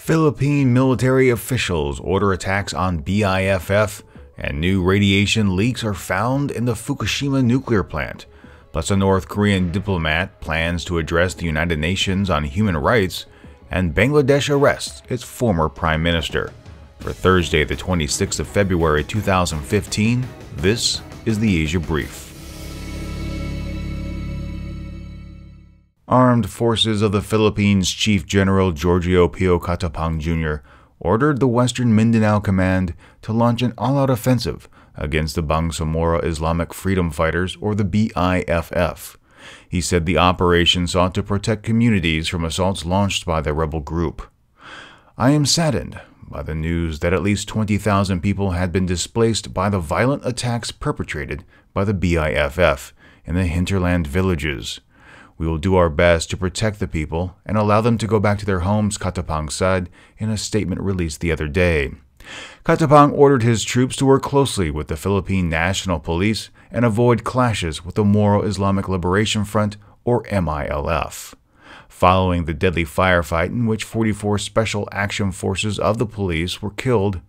Philippine military officials order attacks on BIFF, and new radiation leaks are found in the Fukushima nuclear plant. Plus, a North Korean diplomat plans to address the United Nations on human rights, and Bangladesh arrests its former prime minister. For Thursday, the 26th of February 2015, this is the Asia Brief. Armed Forces of the Philippines Chief General Giorgio Pio Katapang Jr. ordered the Western Mindanao Command to launch an all-out offensive against the Bangsamoro Islamic Freedom Fighters, or the BIFF. He said the operation sought to protect communities from assaults launched by the rebel group. "I am saddened by the news that at least 20,000 people had been displaced by the violent attacks perpetrated by the BIFF in the hinterland villages. We will do our best to protect the people and allow them to go back to their homes," Katapang said in a statement released the other day. Katapang ordered his troops to work closely with the Philippine National Police and avoid clashes with the Moro Islamic Liberation Front, or MILF. Following the deadly firefight in which 44 Special Action Forces of the police were killed,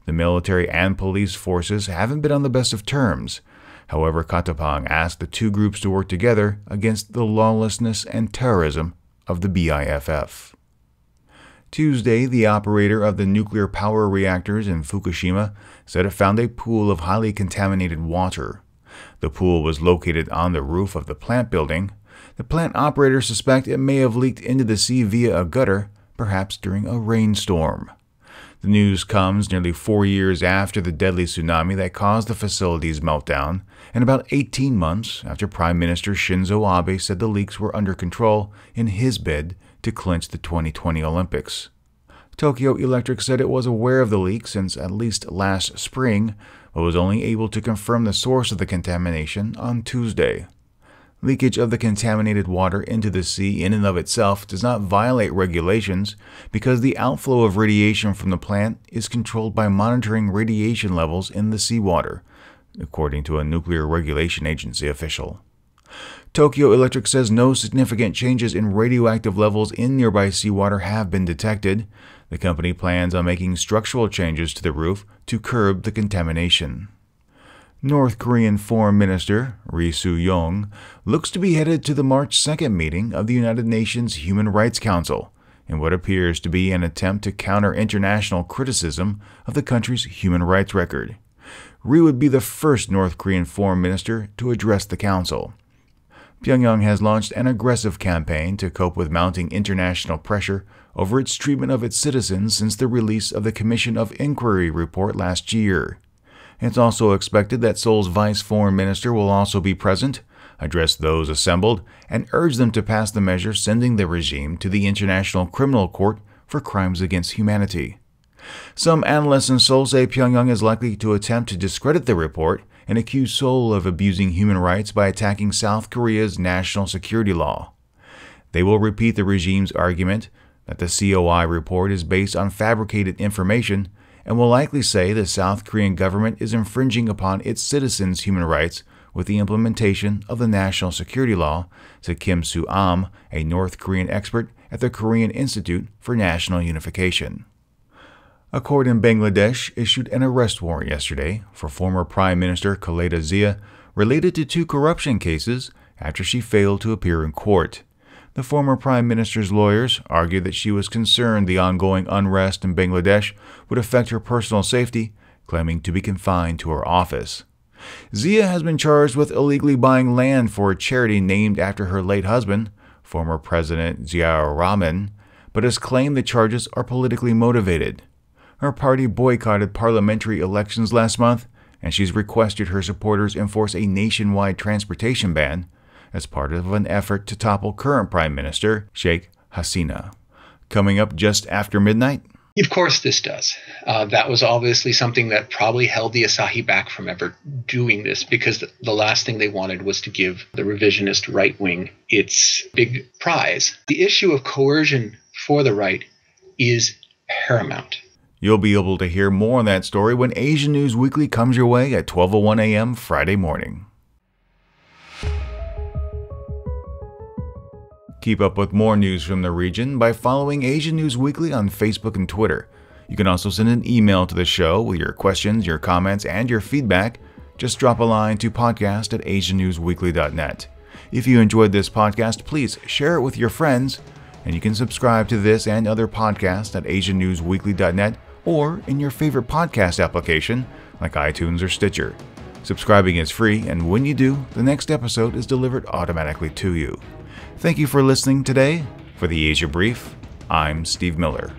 the military and police forces haven't been on the best of terms. However, Katapang asked the two groups to work together against the lawlessness and terrorism of the BIFF. Tuesday, the operator of the nuclear power reactors in Fukushima said it found a pool of highly contaminated water. The pool was located on the roof of the plant building. The plant operators suspect it may have leaked into the sea via a gutter, perhaps during a rainstorm. The news comes nearly 4 years after the deadly tsunami that caused the facility's meltdown, and about 18 months after Prime Minister Shinzo Abe said the leaks were under control in his bid to clinch the 2020 Olympics. Tokyo Electric said it was aware of the leak since at least last spring, but was only able to confirm the source of the contamination on Tuesday. Leakage of the contaminated water into the sea in and of itself does not violate regulations because the outflow of radiation from the plant is controlled by monitoring radiation levels in the seawater, according to a nuclear regulation agency official. Tokyo Electric says no significant changes in radioactive levels in nearby seawater have been detected. The company plans on making structural changes to the roof to curb the contamination. North Korean Foreign Minister Ri Soo-yong looks to be headed to the March 2nd meeting of the United Nations Human Rights Council in what appears to be an attempt to counter international criticism of the country's human rights record. Ri would be the first North Korean foreign minister to address the council. Pyongyang has launched an aggressive campaign to cope with mounting international pressure over its treatment of its citizens since the release of the Commission of Inquiry report last year. It's also expected that Seoul's vice foreign minister will also be present, address those assembled, and urge them to pass the measure sending the regime to the International Criminal Court for crimes against humanity. Some analysts in Seoul say Pyongyang is likely to attempt to discredit the report and accuse Seoul of abusing human rights by attacking South Korea's national security law. They will repeat the regime's argument that the COI report is based on fabricated information and will likely say the South Korean government is infringing upon its citizens' human rights with the implementation of the national security law, said Kim Soo-am, a North Korean expert at the Korean Institute for National Unification. A court in Bangladesh issued an arrest warrant yesterday for former Prime Minister Khaleda Zia related to 2 corruption cases after she failed to appear in court. The former Prime Minister's lawyers argued that she was concerned the ongoing unrest in Bangladesh would affect her personal safety, claiming to be confined to her office. Zia has been charged with illegally buying land for a charity named after her late husband, former President Ziaur Rahman, but has claimed the charges are politically motivated. Her party boycotted parliamentary elections last month, and she's requested her supporters enforce a nationwide transportation ban as part of an effort to topple current Prime Minister Sheikh Hasina. Coming up just after midnight. Of course this does. That was obviously something that probably held the Asahi back from ever doing this, because the last thing they wanted was to give the revisionist right wing its big prize. The issue of coercion for the right is paramount. You'll be able to hear more on that story when Asian News Weekly comes your way at 12:01 a.m. Friday morning. Keep up with more news from the region by following Asian News Weekly on Facebook and Twitter. You can also send an email to the show with your questions, your comments, and your feedback. Just drop a line to podcast@asiannewsweekly.net. If you enjoyed this podcast, please share it with your friends, and you can subscribe to this and other podcasts at asiannewsweekly.net or in your favorite podcast application like iTunes or Stitcher. Subscribing is free, and when you do, the next episode is delivered automatically to you. Thank you for listening today. For the Asia Brief, I'm Steve Miller.